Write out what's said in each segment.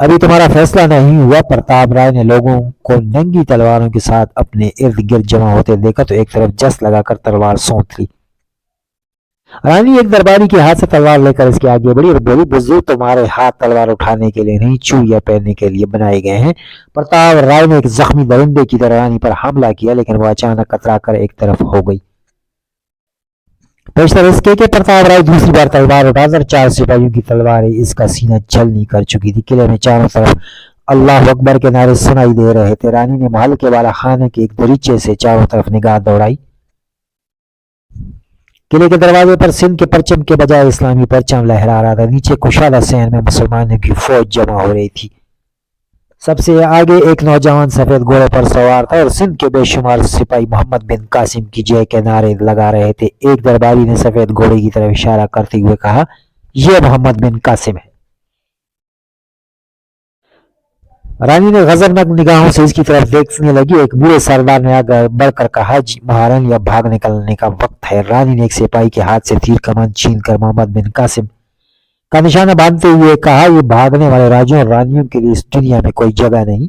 ابھی تمہارا فیصلہ نہیں ہوا۔ پرتاپ رائے نے لوگوں کو ننگی تلواروں کے ساتھ اپنے ارد گرد جمع ہوتے دیکھا تو ایک طرف جس لگا کر تلوار سونت لی۔ رانی ایک درباری کے ہاتھ سے تلوار لے کر اس کے آگے بڑھی اور بولی، بزرگ تمہارے ہاتھ تلوار اٹھانے کے لیے نہیں، چوڑیاں پہننے کے لیے بنائے گئے ہیں۔ پرتاپ رائے نے ایک زخمی درندے کی طرح رانی پر حملہ کیا، لیکن وہ اچانک کترا کر ایک طرف ہو گئی۔ پیشتر اس کے پرتاپ رائے دوسری بار تلوار اٹھا کر 4 سپاہیوں کی تلواریں اس کا سینہ چھلنی کر چکی تھی۔ قلعے میں چاروں طرف اللہ اکبر کے نعرے سنائی دے رہے تھے۔ رانی نے محل کے والا خانے کے ایک دریچے سے چاروں طرف نگاہ دوڑائی۔ قلعے کے دروازے پر سندھ کے پرچم کے بجائے اسلامی پرچم لہرا رہا تھا۔ نیچے کشادہ صحن میں مسلمانوں کی فوج جمع ہو رہی تھی۔ سب سے آگے ایک نوجوان سفید گھوڑے پر سوار تھا اور سندھ کے بے شمار سپاہی محمد بن قاسم کی جے کے نعرے لگا رہے تھے۔ ایک درباری نے سفید گھوڑے کی طرف اشارہ کرتے ہوئے کہا، یہ محمد بن قاسم ہے۔ رانی نے غضبناک نگاہوں سے اس کی طرف دیکھنے لگی۔ ایک بوڑھے سردار نے آگے بڑھ کر کہا، مہارانی اب بھاگ نکلنے کا وقت ہے۔ رانی نے ایک سپاہی کے ہاتھ سے تیر کمان چھین کر محمد بن قاسم کا نشانہ باندھتے ہوئے کہا، یہ بھاگنے والے راجوں اور رانیوں کے لیے اس دنیا میں کوئی جگہ نہیں۔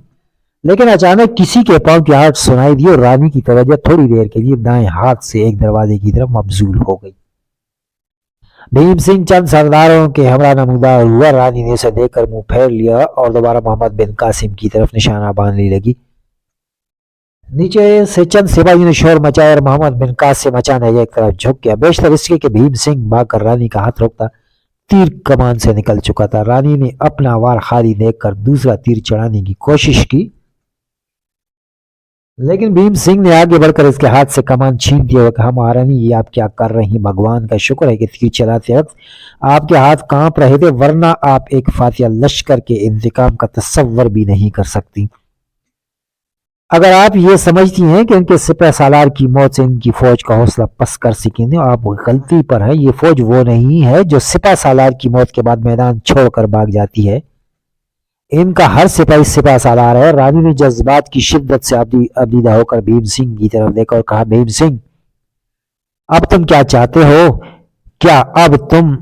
لیکن اچانک کسی کے پاؤں کی آہٹ سنائی دی اور رانی کی توجہ تھوڑی دیر کے لیے دائیں ہاتھ سے ایک دروازے کی طرف مبذول ہو گئی۔ بھیم سنگھ چند سرداروں کے ہمراہ نمودار ہوا۔ رانی نے اسے دیکھ کر منہ پھیر لیا اور دوبارہ محمد بن قاسم کی طرف نشانہ باندھنے لگی۔ نیچے سے چند سپاہیوں نے شور مچایا اور محمد بن قاسم اچانک ایک طرف جھک گیا۔ بیشتر اس کے کہ بھیم سنگھ بھاگ کر رانی کا ہاتھ روکتا تیر کمان سے نکل چکا تھا۔ رانی نے اپنا وار خالی دیکھ کر دوسرا تیر چڑھانے کی کوشش کی، لیکن بھیم سنگھ نے آگے بڑھ کر اس کے ہاتھ سے کمان چھین دیا اور کہا، مہارانی یہ آپ کیا کر رہی؟ بھگوان کا شکر ہے کہ تیر چلاتے وقت آپ کے ہاتھ کانپ رہے تھے، ورنہ آپ ایک فاتح لشکر کے انتقام کا تصور بھی نہیں کر سکتی۔ اگر آپ یہ سمجھتی ہیں کہ ان کے سپہ سالار کی موت سے ان کی فوج کا حوصلہ پست کر سکیں گے، آپ غلطی پر ہیں۔ یہ فوج وہ نہیں ہے جو سپہ سالار کی موت کے بعد میدان چھوڑ کر بھاگ جاتی ہے۔ ان کا ہر سپاہی سپہ سالار ہے۔ رانی نے جذبات کی شدت سے ابیدہ ہو کر بھیم سنگھ کی طرف دیکھا اور کہا، بھیم سنگھ اب تم کیا چاہتے ہو؟ کیا اب تم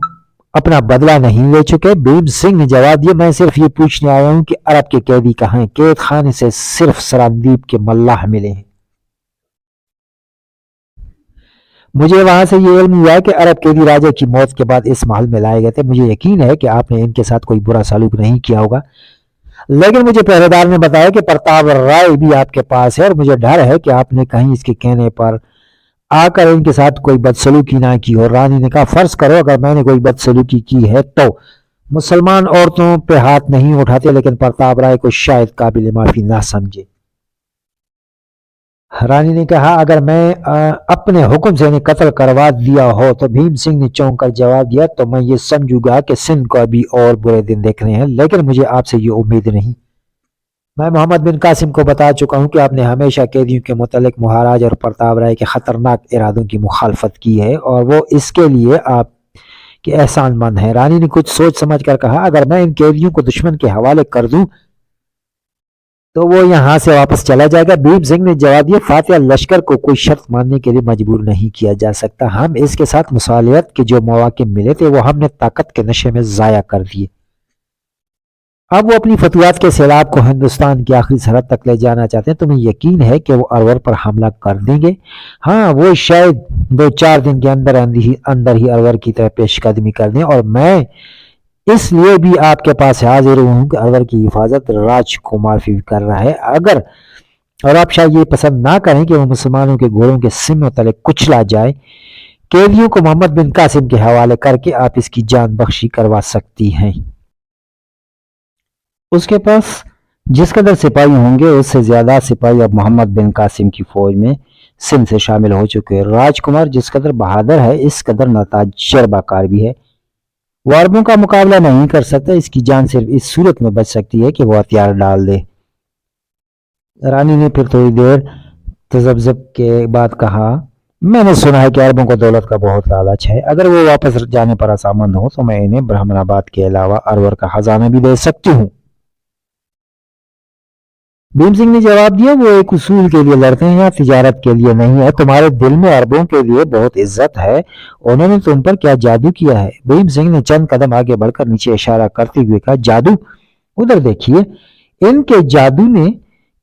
اپنا بدلہ نہیں لے چکے؟ بھیم سنگھ نے جواب دیا، میں صرف یہ پوچھنے آیا ہوں کہ عرب کے قیدی کہاں ہیں؟ قید خانے سے صرف سراندیپ کے ملاح ملے ہیں۔ مجھے وہاں سے یہ علم ہوا ہے کہ عرب قیدی راجہ کی موت کے بعد اس محل میں لائے گئے تھے۔ مجھے یقین ہے کہ آپ نے ان کے ساتھ کوئی برا سلوک نہیں کیا ہوگا، لیکن مجھے پہرے دار نے بتایا کہ پرتاپ رائے بھی آپ کے پاس ہے اور مجھے ڈر ہے کہ آپ نے کہیں اس کے کہنے پر آ کر ان کے ساتھ کوئی بدسلوکی نہ کی ہو۔ رانی نے کہا، فرض کرو اگر میں نے کوئی بدسلوکی کی ہے تو مسلمان عورتوں پہ ہاتھ نہیں اٹھاتے، لیکن پرتاپ رائے کو شاید قابل معافی نہ سمجھے۔ رانی نے کہا، اگر میں اپنے حکم سے انہیں قتل کروا دیا ہو تو بھیم سنگھ نے چونک کر جواب دیا، تو میں یہ سمجھوں گا کہ سندھ کو ابھی اور برے دن دیکھنے ہیں، لیکن مجھے آپ سے یہ امید نہیں۔ میں محمد بن قاسم کو بتا چکا ہوں کہ آپ نے ہمیشہ قیدیوں کے متعلق مہاراج اور پرتاپ رائے کے خطرناک ارادوں کی مخالفت کی ہے اور وہ اس کے لیے آپ کے احسان مند ہیں۔ رانی نے کچھ سوچ سمجھ کر کہا، اگر میں ان قیدیوں کو دشمن کے حوالے کر دوں تو وہ یہاں سے واپس چلا جائے گا۔ بھیم سنگھ نے جواب دیا، فاتح لشکر کو کوئی شرط ماننے کے لیے مجبور نہیں کیا جا سکتا۔ ہم اس کے ساتھ مصالحت کے جو مواقع ملے تھے وہ ہم نے طاقت کے نشے میں ضائع کر دیے۔ اب وہ اپنی فتوحات کے سیلاب کو ہندوستان کی آخری سرحد تک لے جانا چاہتے ہیں۔ تمہیں یقین ہے کہ وہ ارور پر حملہ کر دیں گے؟ ہاں، وہ شاید 2-4 دن کے اندر ہی ارور کی طرف پیش قدمی کر دیں، اور میں اس لیے بھی آپ کے پاس حاضر ہوں کہ ارور کی حفاظت راج کمار فی کر رہا ہے۔ اور آپ شاید یہ پسند نہ کریں کہ وہ مسلمانوں کے گھوڑوں کے سموں تلے کچلا جائے۔ قیدیوں کو محمد بن قاسم کے حوالے کر کے آپ اس کی جان بخشی کروا سکتی ہیں۔ اس کے پاس جس قدر سپاہی ہوں گے اس سے زیادہ سپاہی اب محمد بن قاسم کی فوج میں سندھ سے شامل ہو چکے ہیں۔ راج کمار جس قدر بہادر ہے اس قدر تجربہ کار بھی ہے۔ وہ عربوں کا مقابلہ نہیں کر سکتا، اس کی جان صرف اس صورت میں بچ سکتی ہے کہ وہ ہتھیار ڈال دے۔ رانی نے پھر تھوڑی دیر تذبذب کے بعد کہا، میں نے سنا ہے کہ عربوں کو دولت کا بہت لالچ ہے، اگر وہ واپس جانے پر رضامند ہو تو میں انہیں برہمن آباد کے علاوہ ارور کا خزانہ بھی دے سکتی ہوں۔ بھیم سنگھ نے جواب دیا، وہ ایک اصول کے لیے لڑتے ہیں یا تجارت کے لیے نہیں ہے۔ تمہارے دل میں عربوں کے لیے بہت عزت ہے، انہوں نے تم پر کیا جادو کیا ہے؟ بھیم سنگھ نے چند قدم آگے بڑھ کر نیچے اشارہ کرتے ہوئے کہا، جادو؟ ادھر دیکھیے ان کے جادو نے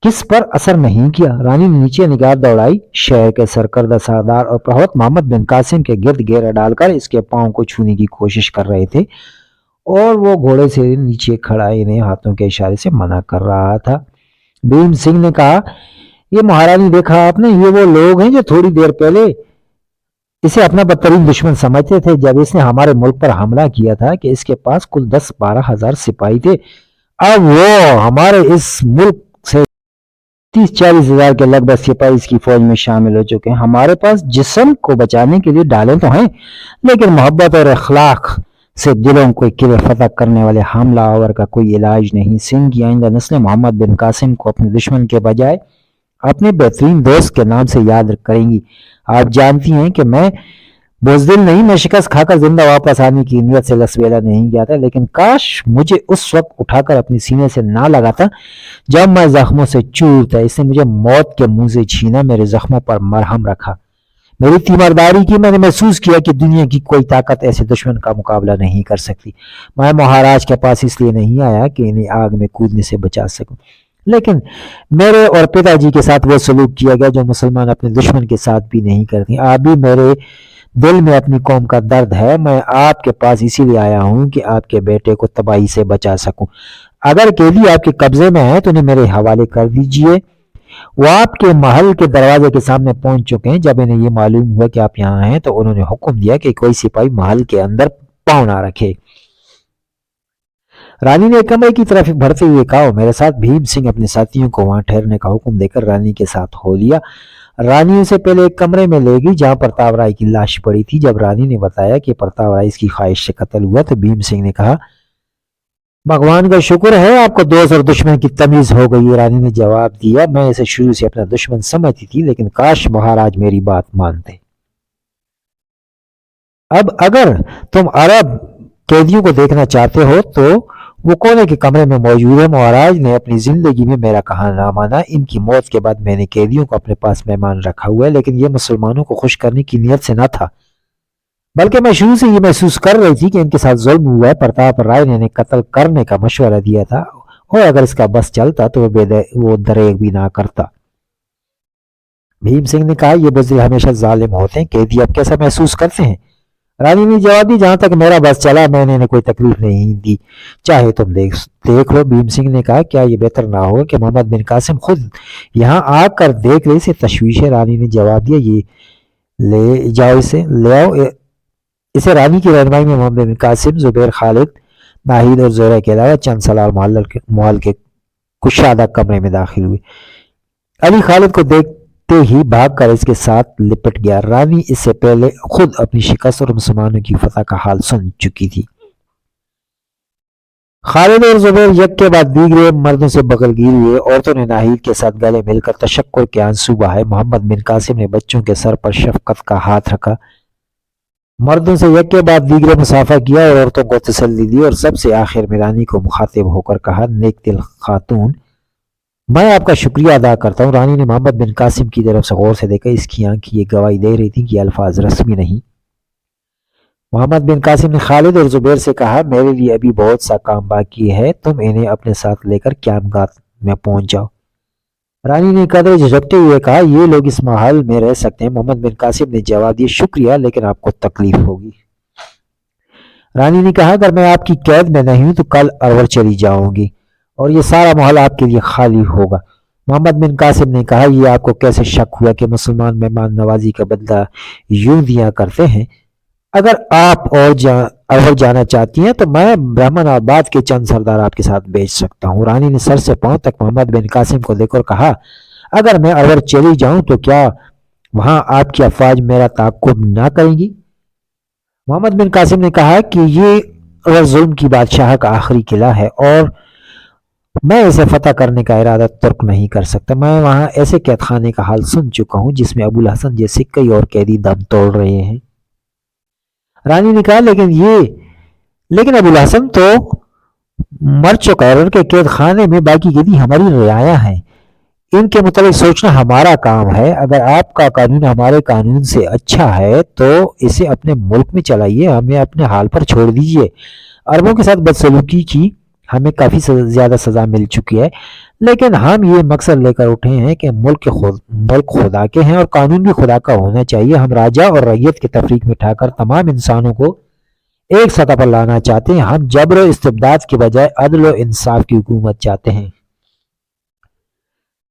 کس پر اثر نہیں کیا۔ رانی نے نیچے نگاہ دوڑائی، شہر کے سرکردہ سردار اور پروت محمد بن قاسم کے گرد گھیرا ڈال کر اس کے پاؤں کو چھونے کی کوشش کر رہے تھے اور وہ گھوڑے سے نیچے کھڑا انہیں ہاتھوں کے اشارے سے منع کر رہا تھا۔ بھیم سنگھ نے کہا، یہ مہارانی دیکھا آپ نے، یہ وہ لوگ ہیں جو تھوڑی دیر پہلے اسے اپنا بدترین دشمن سمجھتے تھے جب اس نے ہمارے ملک پر حملہ کیا تھا کہ اس کے پاس کل 10-12 ہزار سپاہی تھے۔ اب وہ ہمارے اس ملک سے 30-40 ہزار کے لگ بھگ سپاہی اس کی فوج میں شامل ہو چکے ہیں۔ ہمارے پاس جسم کو بچانے کے لیے ڈالیں تو ہیں، لیکن محبت اور اخلاق سے دلوں کو قلعے فتح کرنے والے حملہ آور کا کوئی علاج نہیں۔ سنگھ کی آئندہ نسلیں محمد بن قاسم کو اپنے دشمن کے بجائے اپنے بہترین دوست کے نام سے یاد کریں گی۔ آپ جانتی ہیں کہ میں بزدل نہیں، میں شکست کھا کر زندہ واپس آنے کی نیت سے لسویلا نہیں گیا تھا، لیکن کاش مجھے اس وقت اٹھا کر اپنی سینے سے نہ لگاتا جب میں زخموں سے چور تھا۔ اس نے مجھے موت کے منہ سے چھینا، میرے زخموں پر مرہم رکھا، میری تیمارداری کی۔ میں نے محسوس کیا کہ دنیا کی کوئی طاقت ایسے دشمن کا مقابلہ نہیں کر سکتی۔ میں مہاراج کے پاس اس لیے نہیں آیا کہ انہیں آگ میں کودنے سے بچا سکوں، لیکن میرے اور پتا جی کے ساتھ وہ سلوک کیا گیا جو مسلمان اپنے دشمن کے ساتھ بھی نہیں کرتے۔ آپ بھی میرے دل میں اپنی قوم کا درد ہے۔ میں آپ کے پاس اسی لیے آیا ہوں کہ آپ کے بیٹے کو تباہی سے بچا سکوں۔ اگر قیدی آپ کے قبضے میں ہیں تو انہیں میرے حوالے کر دیجئے۔ وہ آپ کے محل کے دروازے کے سامنے پہنچ چکے ہیں۔ جب انہیں یہ معلوم ہوا کہ آپ یہاں ہیں تو انہوں نے حکم دیا کہ کوئی سپاہی محل کے اندر پاؤں نہ رکھے۔ رانی نے کمرے کی طرف بڑھتے ہوئے کہا، میرے ساتھ۔ بھیم سنگھ اپنے ساتھیوں کو وہاں ٹھہرنے کا حکم دے کر رانی کے ساتھ ہو لیا۔ رانی اسے پہلے ایک کمرے میں لے گئی جہاں پرتاپ رائے کی لاش پڑی تھی۔ جب رانی نے بتایا کہ پرتاپ رائے اس کی خواہش سے قتل ہوا تو بھیم سنگھ نے کہا، بھگوان کا شکر ہے آپ کو دوست اور دشمن کی تمیز ہو گئی۔ رانی نے جواب دیا، میں اسے شروع سے اپنا دشمن سمجھتی تھی، لیکن کاش مہاراج میری بات مانتے۔ اب اگر تم عرب قیدیوں کو دیکھنا چاہتے ہو تو وہ کونے کے کمرے میں موجود ہے۔ مہاراج نے اپنی زندگی میں میرا کہا نہ مانا۔ ان کی موت کے بعد میں نے قیدیوں کو اپنے پاس مہمان رکھا ہوا ہے، لیکن یہ مسلمانوں کو خوش کرنے کی نیت سے نہ تھا، بلکہ میں شروع سے یہ محسوس کر رہی تھی کہ ان کے ساتھ ظلم ہوا ہے۔ پرتاپ رائے نے انہیں قتل کرنے کا مشورہ دیا تھا اور اگر اس کا بس چلتا تو وہ دریغ بھی نہ کرتا۔ بھیم سنگھ نے کہا، یہ بزدل ہمیشہ ظالم ہوتے ہیں، قیدی اب کیسا محسوس کرتے ہیں؟ رانی نے جواب دی، جہاں تک میرا بس چلا میں نے انہیں کوئی تکلیف نہیں دی، چاہے تم دیکھ لو۔ بھیم سنگھ نے کہا، کیا یہ بہتر نہ ہو کہ محمد بن قاسم خود یہاں آ کر دیکھ لے؟ اسے تشویش ہے۔ رانی نے جواب دیا، یہ لے جاؤ، لے آؤ اسے۔ رانی کی رہنمائی میں محمد بن قاسم، زبیر، خالد، ناہید اور زہرہ کے علاوہ چند سالار محل کے کشادہ کمرے میں داخل ہوئے۔ علی خالد کو دیکھتے ہی بھاگ کر اس کے ساتھ لپٹ گیا۔ رانی اس سے پہلے خود اپنی شکست اور مسلمانوں کی فتح کا حال سن چکی تھی۔ خالد اور زبیر یک کے بعد دیگرے مردوں سے بغل گیر ہوئے۔ عورتوں نے ناہید کے ساتھ گلے مل کر تشکر کے آنسو بہائے۔ محمد بن قاسم نے بچوں کے سر پر شفقت کا ہاتھ رکھا، مردوں سے یک کے بعد دیگرے مسافہ کیا اور عورتوں کو تسلی دی، اور سب سے آخر میں رانی کو مخاطب ہو کر کہا، نیک دل خاتون، میں آپ کا شکریہ ادا کرتا ہوں۔ رانی نے محمد بن قاسم کی طرف سے غور سے دیکھا، اس کی آنکھ یہ گواہی دے رہی تھی کہ یہ الفاظ رسمی نہیں۔ محمد بن قاسم نے خالد اور زبیر سے کہا، میرے لیے ابھی بہت سا کام باقی ہے، تم انہیں اپنے ساتھ لے کر قیامگاہ میں پہنچ جاؤ۔ رانی نے قدرے جھجکتے ہوئے کہا، یہ لوگ اس محل میں رہ سکتے ہیں۔ محمد بن قاسم نے جواب دیا، شکریہ، لیکن آپ کو تکلیف ہوگی۔ رانی نے کہا، اگر میں آپ کی قید میں نہیں ہوں تو کل ارور چلی جاؤں گی اور یہ سارا محل آپ کے لیے خالی ہوگا۔ محمد بن قاسم نے کہا، یہ آپ کو کیسے شک ہوا کہ مسلمان مہمان نوازی کا بدلہ یوں دیا کرتے ہیں؟ اگر آپ ارور جانا چاہتی ہیں تو میں برہمن آباد کے چند سردار آپ کے ساتھ بھیج سکتا ہوں۔ رانی نے سر سے پاؤں تک محمد بن قاسم کو دیکھ کر کہا، اگر میں ارور چلی جاؤں تو کیا وہاں آپ کی افواج میرا تعاقب نہ کریں گی؟ محمد بن قاسم نے کہا کہ یہ ارور ظلم کی بادشاہ کا آخری قلعہ ہے اور میں اسے فتح کرنے کا ارادہ ترک نہیں کر سکتا۔ میں وہاں ایسے قید خانے کا حال سن چکا ہوں جس میں ابو الحسن جیسے کئی اور قیدی دم توڑ رہے ہیں۔ رانی نے کہا، لیکن ابو الحسن تو مر چکا ہے اور ان کے قید خانے میں باقی قیدی ہماری رعایا ہیں، ان کے متعلق سوچنا ہمارا کام ہے۔ اگر آپ کا قانون ہمارے قانون سے اچھا ہے تو اسے اپنے ملک میں چلائیے، ہمیں اپنے حال پر چھوڑ دیجیے۔ عربوں کے ساتھ بدسلوکی کی ہمیں کافی زیادہ سزا مل چکی ہے، لیکن ہم یہ مقصد لے کر اٹھے ہیں کہ ملک خدا کے ہیں اور قانون بھی خدا کا ہونا چاہیے۔ ہم راجا اور ریت کے تفریق مٹا کر تمام انسانوں کو ایک سطح پر لانا چاہتے ہیں۔ ہم جبر و استبداد کے بجائے عدل و انصاف کی حکومت چاہتے ہیں۔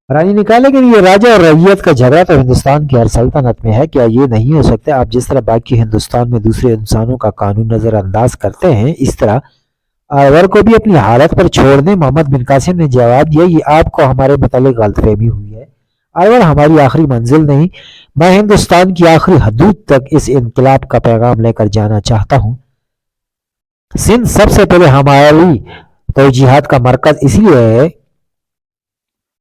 رانی نے کہا لیکن یہ راجا اور ریت کا جھگڑا تو ہندوستان کی ہر سلطنت میں ہے، کیا یہ نہیں ہو سکتا؟ آپ جس طرح باقی ہندوستان میں دوسرے انسانوں کا قانون نظر انداز کرتے ہیں، اس طرح آور کو بھی اپنی حالت پر چھوڑ دیں۔ محمد بن قاسم نے جواب دیا، یہ آپ کو ہمارے متعلق غلط فہمی ہوئی ہے۔ آور ہماری آخری منزل نہیں، میں ہندوستان کی آخری حدود تک اس انقلاب کا پیغام لے کر جانا چاہتا ہوں۔ سندھ سب سے پہلے ہماری توجیہات کا مرکز اس لیے ہے،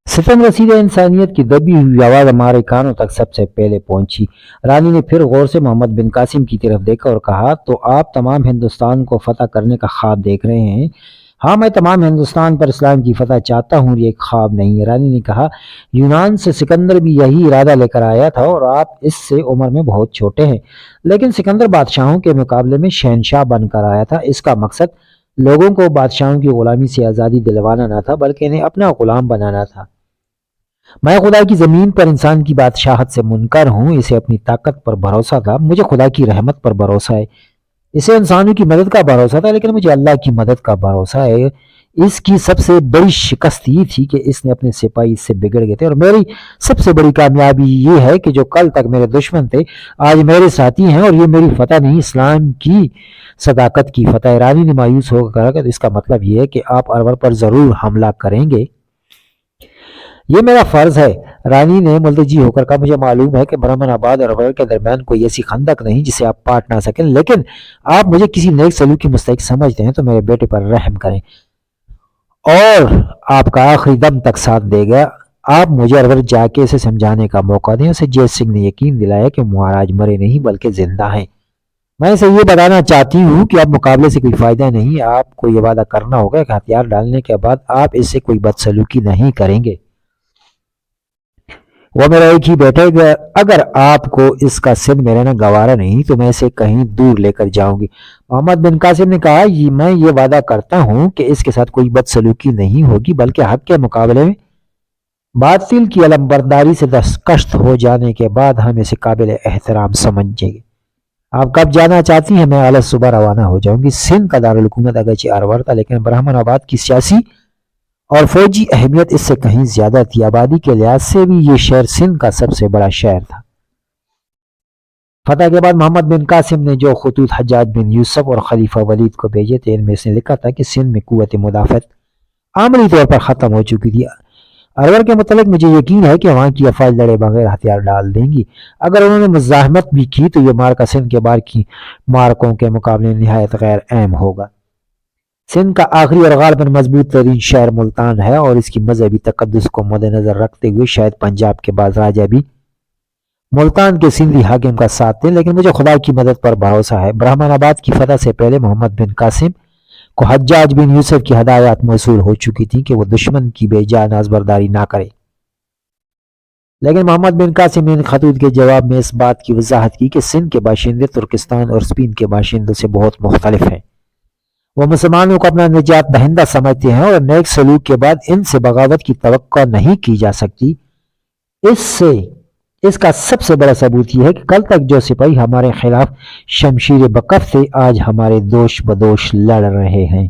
ستم رسید انسانیت کی دبی ہوئی آواز ہمارے کانوں تک سب سے پہلے پہنچی۔ رانی نے پھر غور سے محمد بن قاسم کی طرف دیکھا اور کہا، تو آپ تمام ہندوستان کو فتح کرنے کا خواب دیکھ رہے ہیں؟ ہاں، میں تمام ہندوستان پر اسلام کی فتح چاہتا ہوں، یہ ایک خواب نہیں ہے۔ رانی نے کہا، یونان سے سکندر بھی یہی ارادہ لے کر آیا تھا اور آپ اس سے عمر میں بہت چھوٹے ہیں، لیکن سکندر بادشاہوں کے مقابلے میں شہنشاہ بن کر آیا تھا۔ اس کا مقصد لوگوں کو بادشاہوں کی غلامی سے آزادی دلوانا نہ تھا، بلکہ انہیں اپنا غلام بنانا تھا۔ میں خدا کی زمین پر انسان کی بادشاہت سے منکر ہوں۔ اسے اپنی طاقت پر بھروسہ تھا، مجھے خدا کی رحمت پر بھروسہ ہے۔ اسے انسانوں کی مدد کا بھروسہ تھا، لیکن مجھے اللہ کی مدد کا بھروسہ ہے۔ اس کی سب سے بڑی شکست یہ تھی کہ اس نے اپنے سپاہی اس سے بگڑ گئے تھے، اور میری سب سے بڑی کامیابی یہ ہے کہ جو کل تک میرے دشمن تھے آج میرے ساتھی ہیں، اور یہ میری فتح نہیں، اسلام کی صداقت کی فتح ہے۔ رانی نے مایوس ہو کر کہا کہ اس کا مطلب یہ ہے کہ آپ ارور پر ضرور حملہ کریں گے؟ یہ میرا فرض ہے، رانی نے ملتجی ہو کر کہا۔ مجھے معلوم ہے کہ برہمن آباد اور ارور کے درمیان کوئی ایسی خندق نہیں جسے آپ پاٹ نہ سکیں، لیکن آپ مجھے کسی نیک سلوک کی مستحق سمجھتے ہیں تو میرے بیٹے پر رحم کریں اور آپ کا آخری دم تک ساتھ دے گا۔ آپ مجھے ارور جا کے اسے سمجھانے کا موقع دیں۔ اسے جیت سنگھ نے یقین دلایا کہ مہاراج مرے نہیں بلکہ زندہ ہیں۔ میں اسے یہ بتانا چاہتی ہوں کہ اب مقابلے سے کوئی فائدہ نہیں، آپ کو یہ وعدہ کرنا ہوگا کہ ہتھیار ڈالنے کے بعد آپ اس سے کوئی بدسلوکی نہیں کریں گے۔ وہ میرا ایک ہی بیٹا ہے، اگر آپ کو اس کا سندھ میں رہنا گوارا نہیں تو میں اسے کہیں دور لے کر جاؤں گی۔ محمد بن قاسم نے کہا، میں یہ وعدہ کرتا ہوں کہ اس کے ساتھ کوئی بدسلوکی نہیں ہوگی، بلکہ حق کے مقابلے میں باطل کی علمبرداری سے دستکشت ہو جانے کے بعد ہم اسے قابل احترام سمجھیں گے۔ آپ کب جانا چاہتی ہیں؟ میں اعلی صبح روانہ ہو جاؤں گی۔ سندھ کا دارالحکومت اگرچہ ارور تھا، لیکن برہمن آباد کی سیاسی اور فوجی اہمیت اس سے کہیں زیادہ تھی۔ آبادی کے لحاظ سے بھی یہ شہر سندھ کا سب سے بڑا شہر تھا۔ فتح کے بعد محمد بن قاسم نے جو خطوط حجاج بن یوسف اور خلیفہ ولید کو بھیجے تھے، ان میں اس نے لکھا تھا کہ سندھ میں قوت مدافعت عملی طور پر ختم ہو چکی تھی۔ ارور کے متعلق مجھے یقین ہے کہ وہاں کی افواج لڑے بغیر ہتھیار ڈال دیں گی۔ اگر انہوں نے مزاحمت بھی کی تو یہ مارکا سندھ کے بار کی مارکوں کے مقابلے نہایت غیر اہم ہوگا۔ سندھ کا آخری اور غالباً مضبوط ترین شہر ملتان ہے، اور اس کی مذہبی تقدس کو مد نظر رکھتے ہوئے شاید پنجاب کے بعض راجہ بھی ملتان کے سندھی حاکم کا ساتھ دیں، لیکن مجھے خدا کی مدد پر بھروسہ ہے۔ برہمن آباد کی فتح سے پہلے محمد بن قاسم کو حجاج بن یوسف کی ہدایات موصول ہو چکی تھیں کہ وہ دشمن کی بے جا نازبرداری نہ کرے، لیکن محمد بن قاسم نے ان خطوط کے جواب میں اس بات کی وضاحت کی کہ سندھ کے باشندے ترکستان اور اسپین کے باشندوں سے بہت مختلف ہیں۔ وہ مسلمانوں کو اپنا نجات دہندہ سمجھتے ہیں اور نیک سلوک کے بعد ان سے بغاوت کی توقع نہیں کی جا سکتی۔ اس کا سب سے بڑا ثبوت یہ ہے کہ کل تک جو سپاہی ہمارے خلاف شمشیر بکف تھے، آج ہمارے دوش بدوش لڑ رہے ہیں۔